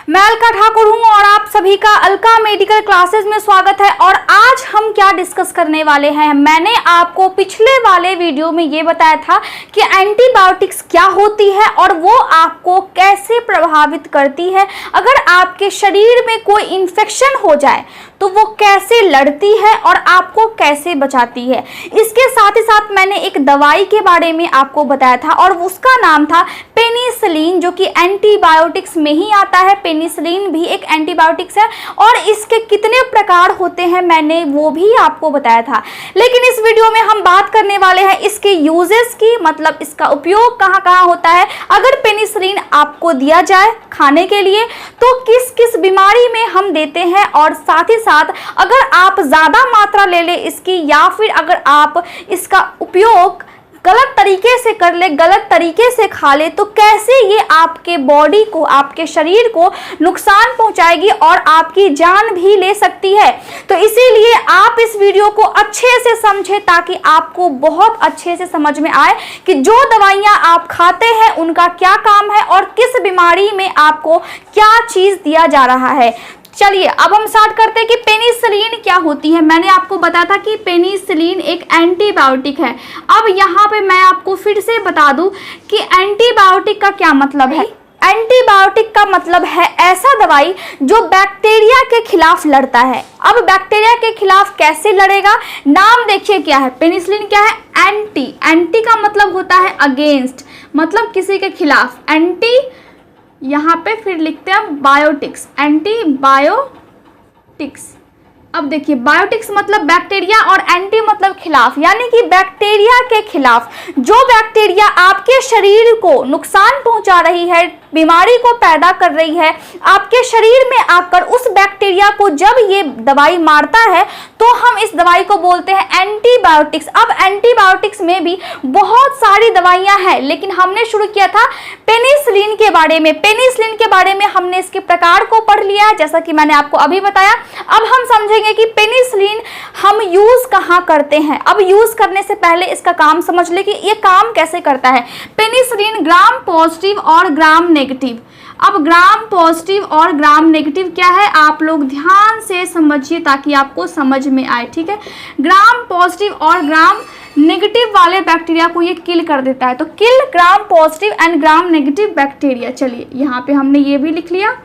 मैं अलका ठाकुर हूं और आप सभी का अलका मेडिकल क्लासेस में स्वागत है। और आज हम क्या डिस्कस करने वाले हैं, मैंने आपको पिछले वाले वीडियो में ये बताया था कि एंटीबायोटिक्स क्या होती है और वो आपको कैसे प्रभावित करती है। अगर आपके शरीर में कोई इन्फेक्शन हो जाए तो वो कैसे लड़ती है और आपको कैसे बचाती है। इसके साथ ही साथ मैंने एक दवाई के बारे में आपको बताया था और उसका नाम था पेनिसिलिन, जो कि एंटीबायोटिक्स में ही आता है। पेनिसिलिन भी एक एंटीबायोटिक्स है और इसके कितने प्रकार होते हैं मैंने वो भी आपको बताया था। लेकिन इस वीडियो में हम बात करने वाले हैं इसके यूजेस की, मतलब इसका उपयोग कहाँ कहाँ होता है। अगर पेनिसिलिन आपको दिया जाए खाने के लिए तो किस किस बीमारी में हम देते हैं, और साथ ही साथ अगर आप ज़्यादा मात्रा ले ले इसकी, या फिर अगर आप इसका उपयोग गलत तरीके से कर ले, गलत तरीके से खा ले, तो कैसे ये आपके बॉडी को, आपके शरीर को नुकसान पहुंचाएगी और आपकी जान भी ले सकती है। तो इसीलिए आप इस वीडियो को अच्छे से समझें ताकि आपको बहुत अच्छे से समझ में आए कि जो दवाइयां आप खाते हैं उनका क्या काम है और किस बीमारी में आपको क्या चीज़ दिया जा रहा है। चलिए अब हम स्टार्ट करते हैं कि पेनिसिलिन क्या होती है। मैंने आपको बताया था कि पेनिसिलिन एक एंटीबायोटिक है। अब यहाँ पे मैं आपको फिर से बता दूं कि एंटीबायोटिक का क्या मतलब है। एंटीबायोटिक का मतलब है ऐसा दवाई जो बैक्टीरिया के खिलाफ लड़ता है। अब बैक्टीरिया के खिलाफ कैसे लड़ेगा, नाम देखिए क्या है। पेनिसिलिन क्या है, एंटी। एंटी का मतलब होता है अगेंस्ट, मतलब किसी के खिलाफ। एंटी यहाँ पे फिर लिखते हैं बायोटिक्स, एंटीबायोटिक्स। अब देखिए बायोटिक्स मतलब बैक्टीरिया और एंटी मतलब खिलाफ, यानी कि बैक्टीरिया के खिलाफ। जो बैक्टीरिया आपके शरीर को नुकसान पहुंचा रही है, बीमारी को पैदा कर रही है, आपके शरीर में आकर उस बैक्टीरिया को जब ये दवाई मारता है तो हम इस दवाई को बोलते हैं एंटीबायोटिक्स। अब एंटीबायोटिक्स में भी बहुत सारी दवाइयां हैं, लेकिन हमने शुरू किया था पेनिसिलिन के बारे में। पेनिसिलिन के बारे में हमने इसके प्रकार को पढ़ लिया है, जैसा कि मैंने आपको अभी बताया। अब हम समझेंगे कि पेनिसिलिन हम यूज कहाँ करते हैं। अब यूज करने से पहले इसका काम समझ ले कि ये काम कैसे करता है। पेनिसिलिन ग्राम पॉजिटिव और ग्राम नेगेटिव। अब ग्राम पॉजिटिव और ग्राम नेगेटिव क्या है, आप लोग ध्यान से समझिए ताकि आपको समझ में आए, ठीक है। ग्राम पॉजिटिव और ग्राम नेगेटिव वाले बैक्टीरिया को ये किल कर देता है। तो kill gram positive and gram negative bacteria. चलिए यहाँ पे हमने ये भी लिख लिया।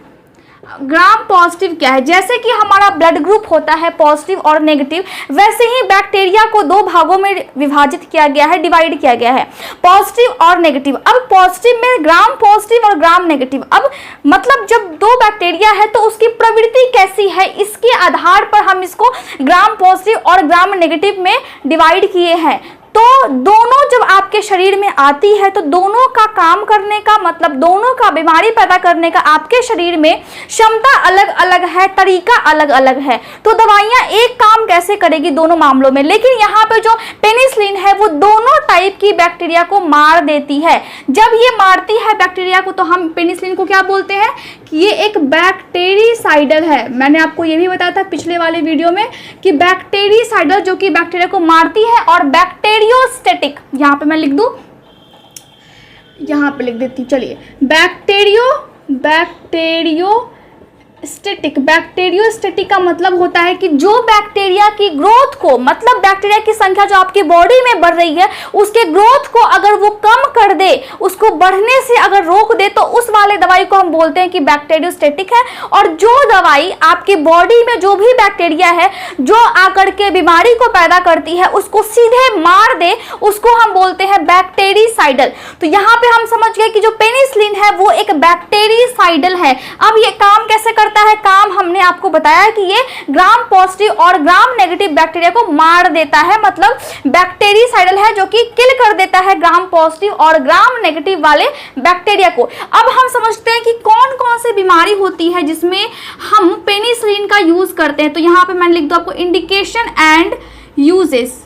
ग्राम पॉजिटिव क्या है, जैसे कि हमारा ब्लड ग्रुप होता है पॉजिटिव और नेगेटिव, वैसे ही बैक्टीरिया को दो भागों में विभाजित किया गया है, डिवाइड किया गया है, पॉजिटिव और नेगेटिव। अब पॉजिटिव में ग्राम पॉजिटिव और ग्राम नेगेटिव। अब मतलब जब दो बैक्टीरिया है तो उसकी प्रवृत्ति कैसी है, इसके आधार पर हम इसको ग्राम पॉजिटिव और ग्राम नेगेटिव में डिवाइड किए हैं। तो दोनों जब आपके शरीर में आती है तो दोनों का काम करने का, मतलब दोनों का बीमारी पैदा करने का आपके शरीर में क्षमता अलग अलग है, तरीका अलग अलग है। तो दवाइयां एक काम कैसे करेगी दोनों मामलों में। लेकिन यहाँ पे जो पेनिसिलिन है वो दोनों टाइप की बैक्टीरिया को मार देती है। जब ये मारती है बैक्टीरिया को तो हम पेनिसिलिन को क्या बोलते हैं कि ये एक बैक्टीरिसाइडल है। मैंने आपको ये भी बताया था पिछले वाले वीडियो में कि बैक्टीरिसाइडल जो कि बैक्टीरिया को मारती है, और बैक्टीरियोस्टैटिक, यहाँ पे मैं लिख दूं, यहाँ पे लिख देती हूँ। चलिए बैक्टीरियोस्टैटिक का मतलब होता है कि जो बैक्टीरिया की ग्रोथ को, मतलब बैक्टीरिया की संख्या जो आपकी बॉडी में बढ़ रही है उसके ग्रोथ को अगर वो कम कर दे, उसको बढ़ने से अगर रोक दे, तो उस वाले दवाई को हम बोलते हैं कि बैक्टीरियोस्टैटिक है। और जो दवाई आपकी बॉडी में जो भी बैक्टीरिया है जो आकर के बीमारी को पैदा करती है उसको सीधे मार दे, उसको हम बोलते हैं बैक्टीरिसाइडल। तो यहाँ पे हम समझ गए कि जो पेनिसिलिन है वो एक बैक्टीरिसाइडल है। अब ये काम कैसे करता है, काम हमने आपको बताया कि ये ग्राम पॉजिटिव और ग्राम नेगेटिव बैक्टीरिया को मार देता है, मतलब बैक्टीरिसाइडल है जो कि किल कर देता है ग्राम पॉजिटिव और ग्राम नेगेटिव वाले बैक्टीरिया को। अब हम समझते हैं कि कौन कौन सी बीमारी होती है जिसमें हम पेनिसिलिन का यूज करते हैं। तो यहाँ पे मैंने लिख दूं आपको इंडिकेशन एंड यूजेस,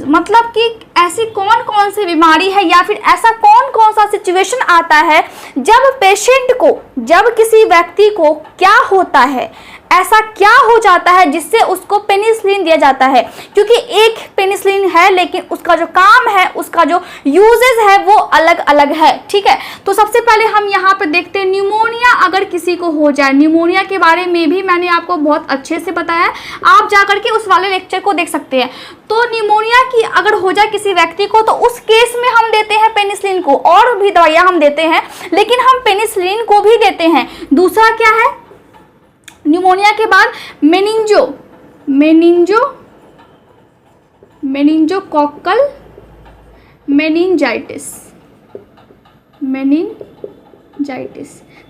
मतलब कि ऐसी कौन कौन सी बीमारी है या फिर ऐसा कौन कौन सा सिचुएशन आता है जब पेशेंट को, जब किसी व्यक्ति को क्या होता है, ऐसा क्या हो जाता है जिससे उसको पेनिसिलिन दिया जाता है। क्योंकि एक पेनिसिलिन है लेकिन उसका जो काम है, उसका जो यूजेस है वो अलग अलग है। ठीक है, तो सबसे पहले हम यहाँ पे देखते हैं न्यूमोनिया अगर किसी को हो जाए, निमोनिया के बारे में भी मैंने आपको बहुत अच्छे से बताया, आप जा करके उस वाले लेक्चर को देख सकते हैं। तो निमोनिया की अगर हो जाए किसी व्यक्ति को, तो उस केस में हम देते हैं पेनिसिलिन को, और भी दवाइयाँ हम देते हैं, लेकिन हम पेनिसिलिन को भी देते हैं। दूसरा क्या है, निमोनिया के बाद मेनिंजोकोक्कल मेनिंजाइटिस।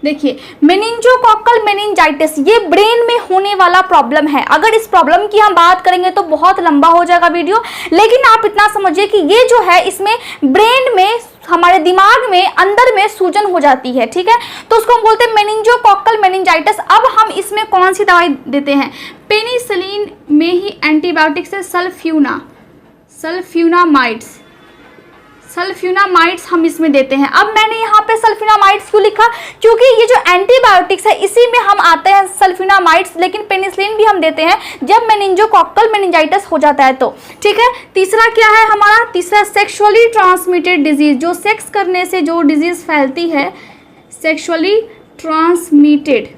देखिए, मेनिंजोकोक्कल मेनिंजाइटिस ये ब्रेन में होने वाला प्रॉब्लम है। अगर इस प्रॉब्लम की हम बात करेंगे तो बहुत लंबा हो जाएगा वीडियो, लेकिन आप इतना समझिए कि ये जो है, इसमें ब्रेन में, हमारे दिमाग में, अंदर में सूजन हो जाती है, ठीक है। तो उसको हम बोलते हैं मेनिंजोकोक्कल मेनिंजाइटिस। अब हम इसमें कौन सी दवाई देते हैं, पेनिसिलिन में ही एंटीबायोटिक्स है सल्फोनामाइड्स हम इसमें देते हैं। अब मैंने यहाँ पे सल्फोनामाइड्स क्यों लिखा, क्योंकि ये जो एंटीबायोटिक्स है इसी में हम आते हैं सल्फोनामाइड्स, लेकिन पेनिसिलिन भी हम देते हैं जब मेनिंजोकोक्कल मेनिंजाइटिस हो जाता है तो, ठीक है। तीसरा क्या है हमारा, तीसरा सेक्सुअली ट्रांसमिटेड डिजीज, जो सेक्स करने से जो डिजीज फैलती है, सेक्सुअली ट्रांसमिटेड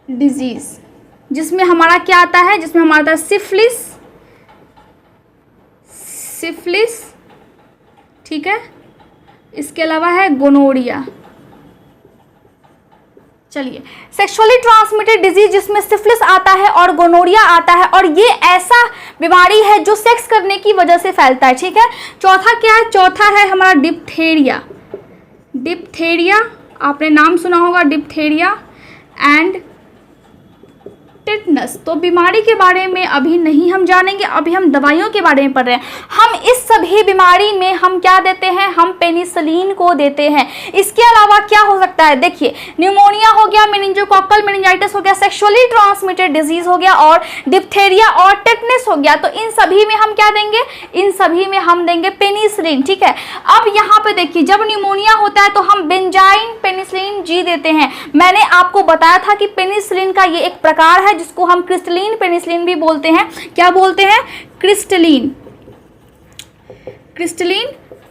डिजीज, जिसमें हमारा क्या आता है, जिसमें हमारा आता है सिफिलिस, ठीक है। इसके अलावा है गोनोरिया। चलिए, सेक्सुअली ट्रांसमिटेड डिजीज जिसमें सिफिलिस आता है और गोनोरिया आता है, और ये ऐसा बीमारी है जो सेक्स करने की वजह से फैलता है, ठीक है। चौथा क्या है, चौथा है हमारा डिप्थेरिया, आपने नाम सुना होगा डिप्थेरिया एंड टिटनस। तो बीमारी के बारे में अभी नहीं हम जानेंगे, अभी हम दवाइयों के बारे में पढ़ रहे हैं। हम इस सभी बीमारी में हम क्या देते हैं, हम पेनिसिलिन को देते हैं। इसके अलावा क्या हो सकता है, देखिए, निमोनिया हो गया, मेनिंजोकोक्कल मेनिंजाइटिस हो गया, सेक्सुअली ट्रांसमिटेड डिजीज हो गया, और डिप्थेरिया और टेटनस हो गया। तो इन सभी में हम क्या देंगे, इन सभी में हम देंगे पेनिसिलिन, ठीक है। अब यहाँ पे देखिए, जब निमोनिया होता है तो हम बेंजाइन पेनिसिलिन जी देते हैं। मैंने आपको बताया था कि पेनिसिलिन का ये एक प्रकार है जिसको हम क्रिस्टलीन पेनिसिलिन भी बोलते हैं। क्या बोलते हैं, क्रिस्टलीन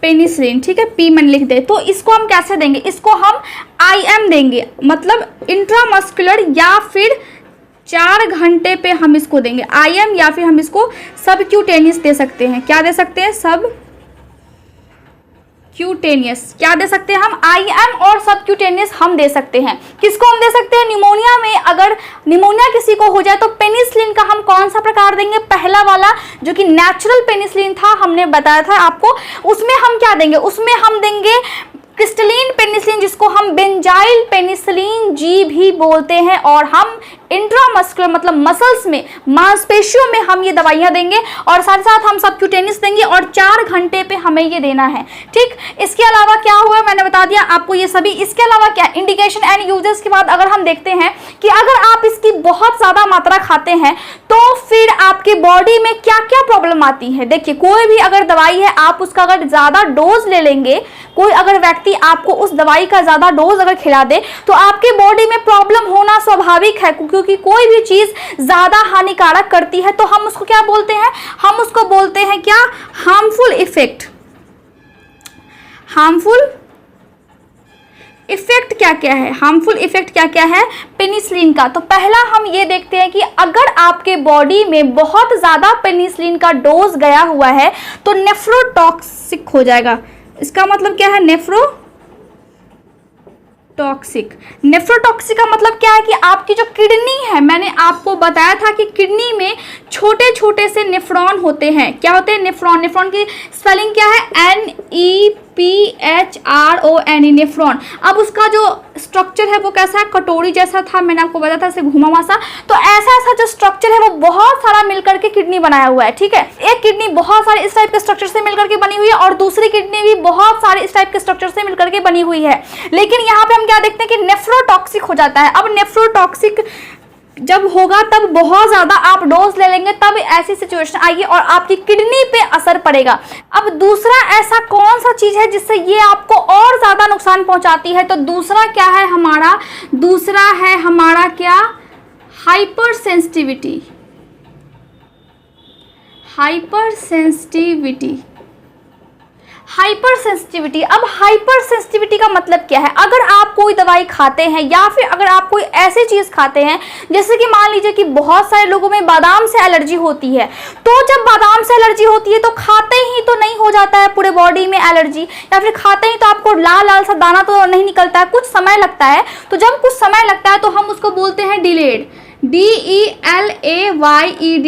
पेनिसिलिन, ठीक है। पी मैंने लिख दे। तो इसको हम कैसे देंगे, इसको हम IM देंगे, मतलब इंट्रामस्कुलर, या फिर 4 घंटे पे हम इसको देंगे IM, या फिर हम इसको सबक्यूटेनियस दे सकते हैं। क्या दे सकते हैं, सबक्यूटेनियस। क्या दे सकते हैं हम, IM और सबक्यूटेनियस हम दे सकते हैं। किसको हम दे सकते हैं, निमोनिया में। अगर निमोनिया किसी को हो जाए तो पेनिसिलिन का हम कौन सा प्रकार देंगे, पहला वाला जो कि नेचुरल पेनिसिलिन था, हमने बताया था आपको, उसमें हम क्या देंगे, उसमें हम देंगे क्रिस्टलीन पेनिसिलिन, जिसको हम बेंजाइल पेनिसिलिन जी भी बोलते हैं। और हम इंट्रामस्कुलर मतलब मसल्स में, मांसपेशियों में हम ये दवाइयाँ देंगे, और साथ साथ हम सबक्यूटेनियस देंगे, और 4 घंटे पे हमें ये देना है, ठीक। इसके अलावा क्या हुआ, मैंने बता दिया आपको ये सभी। इसके अलावा क्या, इंडिकेशन एंड यूजेस के बाद अगर हम देखते हैं कि अगर आप इसकी बहुत ज़्यादा मात्रा खाते हैं तो फिर आपके बॉडी में क्या क्या प्रॉब्लम आती है। देखिए, कोई भी अगर दवाई है, आप उसका अगर ज़्यादा डोज ले लेंगे, कोई अगर व्यक्ति आपको उस दवाई का ज़्यादा डोज अगर खिला दे, तो आपके बॉडी में प्रॉब्लम होना स्वाभाविक है, क्योंकि कोई भी चीज़ ज़्यादा हानिकारक करती है तो हम उसको क्या बोलते हैं, हम उसको बोलते हैं क्या, हार्मफुल इफेक्ट क्या क्या है, हार्मफुल इफेक्ट क्या क्या है पेनिसिलिन का। तो पहला हम ये देखते हैं कि अगर आपके बॉडी में बहुत ज़्यादा पेनिसिलिन का डोज गया हुआ है तो नेफ्रोटॉक्सिक हो जाएगा। इसका मतलब क्या है, नेफ्रोटॉक्सिक का मतलब क्या है कि आपकी जो किडनी है, मैंने आपको बताया था कि किडनी में छोटे छोटे से नेफ्रॉन होते हैं। क्या होते हैं, नेफ्रॉन की स्पेलिंग क्या है, NEPHRON, नेफ्रॉन। अब उसका जो स्ट्रक्चर है वो कैसा है, कटोरी जैसा था, मैंने आपको बताया था, इसे घुमा हुआ सा। तो ऐसा जो स्ट्रक्चर है वो बहुत सारा मिलकर के किडनी बनाया हुआ है, ठीक है। एक किडनी बहुत सारे इस टाइप के स्ट्रक्चर से मिलकर के बनी हुई है, और दूसरी किडनी भी बहुत सारे इस टाइप के स्ट्रक्चर से मिलकर के बनी हुई है। लेकिन यहाँ पे हम क्या देखते हैं कि नेफ्रोटॉक्सिक हो जाता है। अब नेफ्रोटॉक्सिक जब होगा तब बहुत ज़्यादा आप डोज ले लेंगे, तब ऐसी सिचुएशन आएगी और आपकी किडनी पे असर पड़ेगा। अब दूसरा ऐसा कौन सा चीज़ है जिससे ये आपको और ज़्यादा नुकसान पहुंचाती है, तो दूसरा क्या है हमारा, दूसरा है हमारा क्या, हाइपर सेंसिटिविटी। Hyper sensitivity. अब हाइपर सेंसिटिविटी का मतलब क्या है? अगर आप कोई दवाई खाते हैं या फिर अगर आप कोई ऐसी चीज खाते हैं, जैसे कि मान लीजिए कि बहुत सारे लोगों में बादाम से एलर्जी होती है, तो जब बादाम से एलर्जी होती है तो खाते ही तो नहीं हो जाता है पूरे बॉडी में एलर्जी, या फिर खाते ही तो आपको लाल लाल सा दाना तो नहीं निकलता है, कुछ समय लगता है। तो जब कुछ समय लगता है तो हम उसको बोलते हैं डिलेड, DELAYED,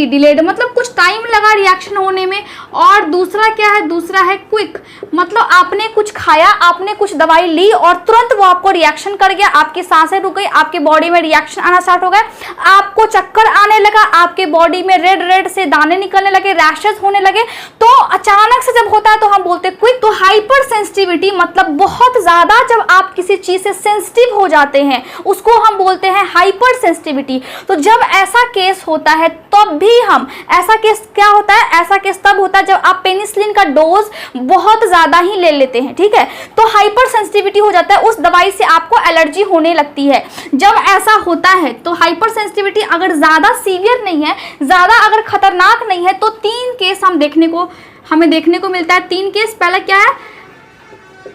डिलेड मतलब कुछ टाइम लगा रिएक्शन होने में। और दूसरा क्या है? दूसरा है क्विक, मतलब आपने कुछ खाया, आपने कुछ दवाई ली और तुरंत वो आपको रिएक्शन कर गया, आपकी सांसें रुक गई, आपके बॉडी में रिएक्शन आना स्टार्ट हो गया, आपको चक्कर आने लगा, आपके बॉडी में रेड रेड से दाने निकलने लगे, रैशेस होने लगे। तो अचानक से जब होता है तो हम बोलते हैं क्विक। तो हाइपर सेंसिटिविटी मतलब बहुत ज्यादा जब आप किसी चीज से सेंसिटिव हो जाते हैं, उसको हम बोलते हैं हाइपर सेंसिटिविटी। तो जब ऐसा केस होता है तब भी हम, ऐसा केस क्या होता है? ऐसा केस तब होता है जब आप पेनिसिलिन का डोज बहुत ज्यादा ही ले लेते हैं, ठीक है, तो हाइपर सेंसिटिविटी हो जाता है, उस दवाई से आपको एलर्जी होने लगती है। जब ऐसा होता है तो हाइपर सेंसिटिविटी अगर ज्यादा सीवियर नहीं है, ज्यादा अगर खतरनाक नहीं है, तो 3 केस हमें देखने को मिलता है। 3 केस। पहला क्या है?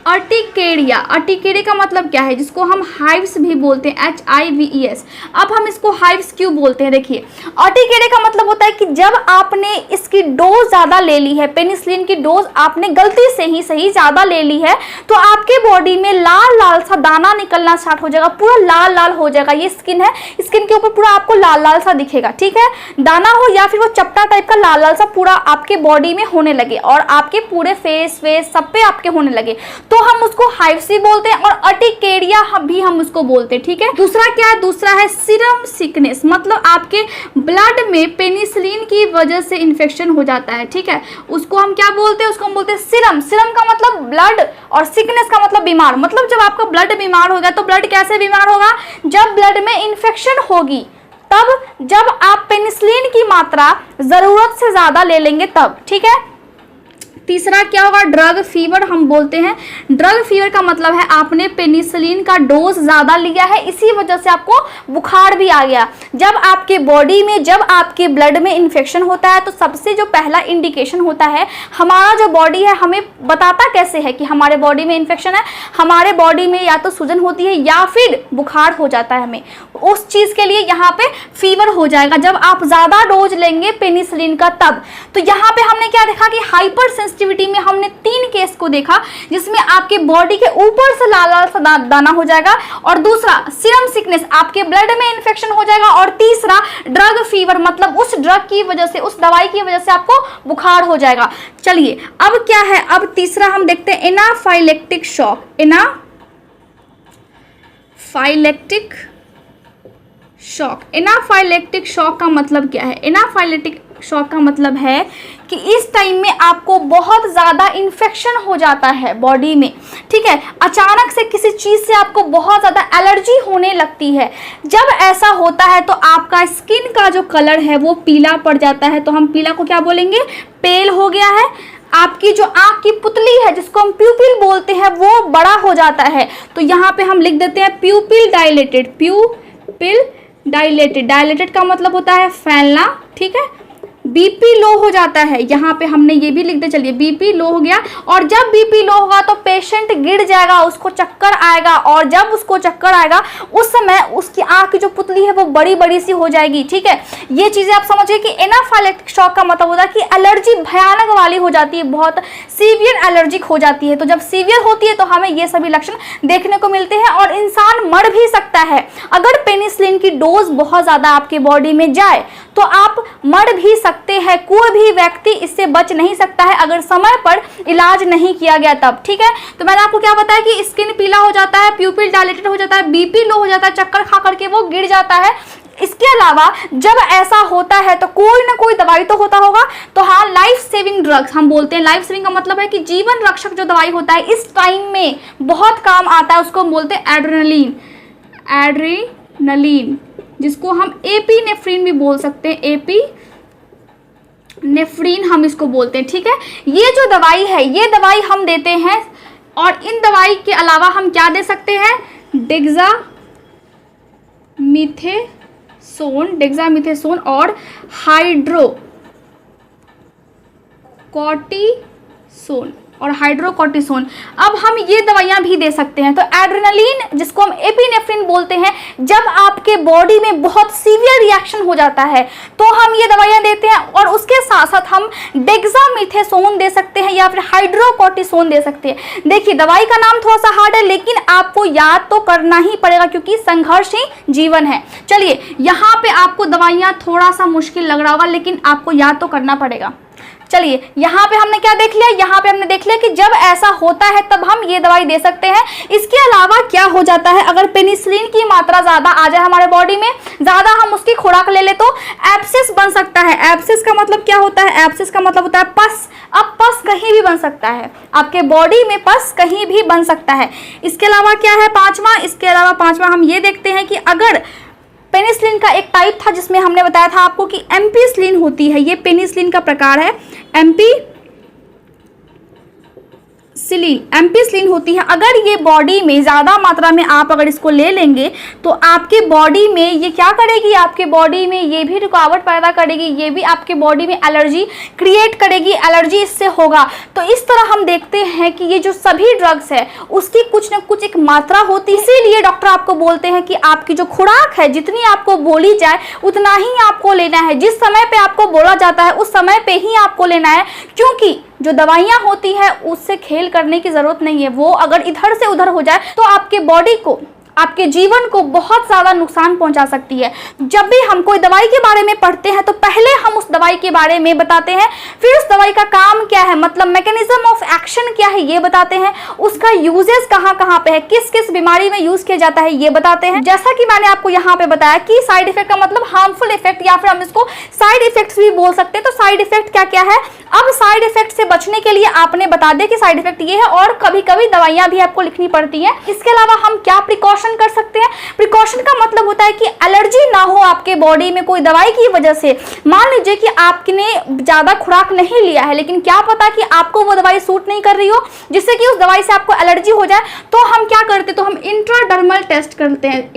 अर्टिकेरिया। अर्टिकेरिया का मतलब क्या है? जिसको हम हाइव्स भी बोलते हैं, HIVES। अब हम इसको हाइव्स क्यों बोलते हैं? देखिए, अर्टिकेरिया का मतलब होता है कि जब आपने इसकी डोज ज्यादा ले ली है, पेनिसिलिन की डोज आपने गलती से ही सही ज्यादा ले ली है, तो आपके बॉडी में लाल लाल सा दाना निकलना स्टार्ट हो जाएगा, पूरा लाल लाल हो जाएगा। ये स्किन है, स्किन के ऊपर पूरा आपको लाल लाल सा दिखेगा, ठीक है, दाना हो या फिर वो चपटा टाइप का लाल लाल सा पूरा आपके बॉडी में होने लगे और आपके पूरे फेस सब पे आपके होने लगे, तो हम उसको हाइव्स भी बोलते हैं और अर्टिकेरिया भी हम उसको बोलते हैं, ठीक है। दूसरा क्या है? दूसरा है सीरम सिकनेस, मतलब आपके ब्लड में पेनिसिलिन की वजह से इन्फेक्शन हो जाता है, ठीक है, उसको हम क्या बोलते हैं? उसको हम बोलते हैं सीरम। सीरम का मतलब ब्लड और सिकनेस का मतलब बीमार, मतलब जब आपका ब्लड बीमार हो गया, तो ब्लड कैसे बीमार होगा? जब ब्लड में इन्फेक्शन होगी, तब जब आप पेनिसिलिन की मात्रा जरूरत से ज्यादा ले लेंगे तब, ठीक है। तीसरा क्या होगा? ड्रग फीवर हम बोलते हैं। ड्रग फीवर का मतलब है आपने पेनिसिलिन का डोज ज्यादा लिया है, इसी वजह से आपको बुखार भी आ गया। जब आपके बॉडी में, जब आपके ब्लड में इन्फेक्शन होता है, तो सबसे जो पहला इंडिकेशन होता है, हमारा जो बॉडी है हमें बताता कैसे है कि हमारे बॉडी में इन्फेक्शन है? हमारे बॉडी में या तो सूजन होती है या फिर बुखार हो जाता है। हमें उस चीज के लिए यहाँ पे फीवर हो जाएगा जब आप ज्यादा डोज लेंगे पेनिसिलिन का तब। तो यहाँ पे हमने क्या देखा कि हाइपर सेंसिटिविटी में हमने 3 केस को देखा, जिसमें आपके बॉडी के ऊपर से लाल लाल सा दाना हो जाएगा, और दूसरा सीरम सिकनेस, आपके ब्लड में इन्फेक्शन हो जाएगा, और तीसरा ड्रग फीवर, मतलब उस ड्रग की वजह से, उस दवाई की वजह से आपको बुखार हो जाएगा। चलिए अब क्या है? अब तीसरा हम देखते हैं anaphylactic shock. Anaphylactic shock. Anaphylactic shock का मतलब क्या है? एनाफाइलेक्टिक शॉक का मतलब है कि इस टाइम में आपको बहुत ज़्यादा इन्फेक्शन हो जाता है बॉडी में, ठीक है, अचानक से किसी चीज़ से आपको बहुत ज़्यादा एलर्जी होने लगती है। जब ऐसा होता है तो आपका स्किन का जो कलर है वो पीला पड़ जाता है, तो हम पीला को क्या बोलेंगे? पेल हो गया है। आपकी जो आँख की पुतली है, जिसको हम प्यूपिल बोलते हैं, वो बड़ा हो जाता है, तो यहाँ पे हम लिख देते हैं प्यूपिल डायलेटेड। प्यूपिल डायलेटेड, डायलेटेड का मतलब होता है फैलना, ठीक है। बीपी लो हो जाता है, यहाँ पे हमने ये भी लिख दे, चलिए बीपी लो हो गया, और जब बीपी लो होगा तो पेशेंट गिर जाएगा, उसको चक्कर आएगा, और जब उसको चक्कर आएगा उस समय उसकी आँख की जो पुतली है वो बड़ी बड़ी सी हो जाएगी, ठीक है। ये चीज़ें आप समझिए कि एनाफाइलेक्टिक शॉक का मतलब होता है कि एलर्जी भयानक वाली हो जाती है, बहुत सीवियर एलर्जिक हो जाती है। तो जब सीवियर होती है तो हमें ये सभी लक्षण देखने को मिलते हैं, और इंसान मर भी सकता है अगर पेनिसिलिन की डोज बहुत ज़्यादा आपके बॉडी में जाए, तो आप मर भी सकते हैं। कोई भी व्यक्ति इससे बच नहीं सकता है अगर समय पर इलाज नहीं किया गया तब, ठीक है। तो मैंने आपको क्या बताया कि स्किन पीला हो जाता है, प्यूपिल डायलेटेड हो जाता है, बीपी लो हो जाता है, चक्कर खा करके वो गिर जाता है। इसके अलावा जब ऐसा होता है तो कोई ना कोई दवाई तो होता होगा, तो हाँ, लाइफ सेविंग ड्रग्स हम बोलते हैं। लाइफ सेविंग का मतलब है कि जीवन रक्षक जो दवाई होता है इस टाइम में बहुत काम आता है, उसको हम बोलते हैं एड्रेनलिन। एड्रेनलिन, जिसको हम एपिनेफ्रिन भी बोल सकते हैं, एपिनेफ्रिन हम इसको बोलते हैं, ठीक है। ये जो दवाई है, ये दवाई हम देते हैं, और इन दवाई के अलावा हम क्या दे सकते हैं? डेक्सामिथेसोन और हाइड्रोकॉर्टिसोन और हाइड्रोकोर्टिसोन। अब हम ये दवाइयाँ भी दे सकते हैं। तो एड्रेनलिन, जिसको हम एपिनेफ्रिन बोलते हैं, जब आपके बॉडी में बहुत सीवियर रिएक्शन हो जाता है तो हम ये दवाइयाँ देते हैं। और उसके साथ साथ हम डेक्सामेथासोन दे सकते हैं या फिर हाइड्रोकोर्टिसोन दे सकते हैं। देखिए, दवाई का नाम थोड़ा सा हार्ड है, लेकिन आपको याद तो करना ही पड़ेगा क्योंकि संघर्ष ही जीवन है। चलिए, यहाँ पे आपको दवाइयाँ थोड़ा सा मुश्किल लग रहा होगा, लेकिन आपको याद तो करना पड़ेगा। चलिए, यहाँ पे हमने क्या देख लिया, यहाँ पे हमने देख लिया कि जब ऐसा होता है तब हम ये दवाई दे सकते हैं। इसके अलावा क्या हो जाता है, अगर पेनिसिलिन की मात्रा ज़्यादा आ जाए हमारे बॉडी में, ज़्यादा हम उसकी खुराक ले ले तो एब्सेस बन सकता है। एब्सेस का मतलब क्या होता है, एब्सेस का मतलब होता है पस। अब पस कहीं भी बन सकता है, आपके बॉडी में पस कहीं भी बन सकता है। इसके अलावा क्या है पांचवा, इसके अलावा पांचवा हम ये देखते हैं कि अगर पेनिसिलिन का एक टाइप था जिसमें हमने बताया था आपको कि एम्पिसिलिन होती है, ये पेनिसिलिन का प्रकार है, एम्पिसिलिन होती है। अगर ये बॉडी में ज़्यादा मात्रा में आप अगर इसको ले लेंगे तो आपके बॉडी में ये क्या करेगी, आपके बॉडी में ये भी रुकावट पैदा करेगी, ये भी आपके बॉडी में एलर्जी क्रिएट करेगी, एलर्जी इससे होगा। तो इस तरह हम देखते हैं कि ये जो सभी ड्रग्स है उसकी कुछ न कुछ एक मात्रा होती है। इसीलिए डॉक्टर आपको बोलते हैं कि आपकी जो खुराक है जितनी आपको बोली जाए उतना ही आपको लेना है। जिस समय पे आपको बोला जाता है उस समय पे ही आपको लेना है, क्योंकि जो दवाइयाँ होती है उससे खेल करने की ज़रूरत नहीं है। वो अगर इधर से उधर हो जाए तो आपके बॉडी को, आपके जीवन को बहुत ज़्यादा नुकसान पहुंचा सकती है। जब भी हम कोई दवाई के बारे में पढ़ते हैं तो पहले हम उस दवाई के बारे में बताते हैं, फिर उस दवाई का काम क्या है, मतलब मैकेनिज्म ऑफ एक्शन क्या है ये बताते हैं, उसका यूजेस कहाँ कहाँ पे है, किस किस बीमारी में यूज़ किया जाता है ये बताते हैं। जैसा कि मैंने आपको यहाँ पे बताया कि साइड इफेक्ट का मतलब हार्मफुल इफेक्ट, या फिर हम इसको साइड इफेक्ट्स भी बोल सकते हैं। तो साइड इफेक्ट क्या क्या है, अब साइड इफेक्ट से बचने के लिए आपने बता दिया कि साइड इफेक्ट ये है, और कभी कभी दवाइयाँ भी आपको लिखनी पड़ती है। इसके अलावा हम क्या प्रिकॉशन कर सकते हैं, प्रिकॉशन का मतलब होता है कि एलर्जी ना हो आपके बॉडी में कोई दवाई की वजह से। मान लीजिए कि आपने ज्यादा खुराक नहीं लिया है, लेकिन क्या पता कि आपको वो दवाई सूट नहीं कर रही हो, जिससे कि उस दवाई से आपको एलर्जी हो जाए, तो हम क्या करते हैं, तो हम इंट्राडर्मल टेस्ट करते हैं।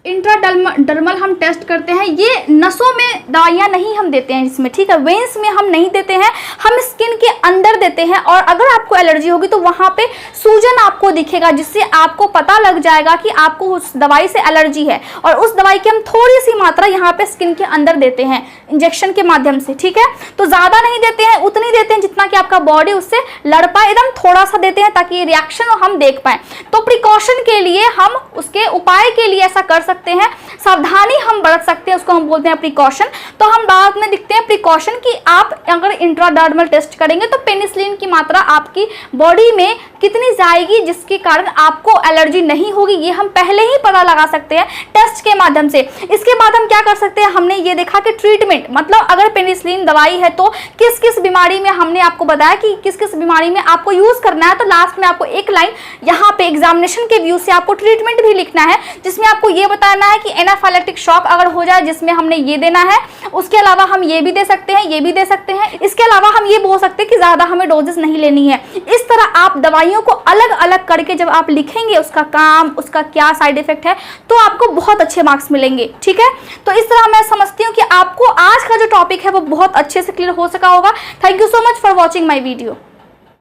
इंट्राडर्मल हम टेस्ट करते हैं। ये नसों में दवाइयाँ नहीं हम देते हैं इसमें, ठीक है, वेन्स में हम नहीं देते हैं, हम स्किन के अंदर देते हैं। और अगर आपको एलर्जी होगी तो वहाँ पे सूजन आपको दिखेगा, जिससे आपको पता लग जाएगा कि आपको उस दवाई से एलर्जी है। और उस दवाई की हम थोड़ी सी मात्रा यहाँ पे स्किन के अंदर देते हैं इंजेक्शन के माध्यम से, ठीक है। तो ज़्यादा नहीं देते हैं, उतनी देते हैं जितना कि आपका बॉडी उससे लड़ पाए, एकदम थोड़ा सा देते हैं ताकि रिएक्शन हम देख पाए। तो प्रिकॉशन के लिए हम उसके उपाय के लिए ऐसा कर सकते हैं, सावधानी हम बरत सकते हैं, उसको हम बोलते हैं प्रिकॉशन। तो हम बाद में दिखते हैं प्रिकॉशन की आप अगर इंट्राडर्मल टेस्ट करेंगे तो पेनिसिलिन की मात्रा आपकी बॉडी में कितनी जाएगी जिसके कारण आपको एलर्जी नहीं होगी, ये हम पहले ही पता लगा सकते हैं टेस्ट के माध्यम से। इसके बाद हम क्या कर सकते हैं, हमने ये देखा कि ट्रीटमेंट, मतलब अगर पेनिसिलिन दवाई है तो किस किस बीमारी में, हमने आपको बताया कि किस किस बीमारी में आपको यूज करना है। तो लास्ट में आपको एक लाइन यहाँ पे एग्जामिनेशन के व्यू से आपको ट्रीटमेंट भी लिखना है, जिसमें आपको ये बताना है कि एनाफाइलेक्टिक शॉक अगर हो जाए जिसमें हमने ये देना है। उसके अलावा हम ये भी दे सकते हैं, ये भी दे सकते हैं। इसके अलावा हम ये बोल सकते हैं कि ज्यादा हमें डोजेस नहीं लेनी है। इस तरह आप दवाइयों को अलग अलग करके जब आप लिखेंगे उसका काम, उसका क्या साइड इफेक्ट है, तो आपको बहुत अच्छे मार्क्स मिलेंगे, ठीक है। तो इस तरह मैं समझती हूँ कि आपको आज का जो टॉपिक है वो बहुत अच्छे से क्लियर हो सका होगा। Thank you so much for watching my video.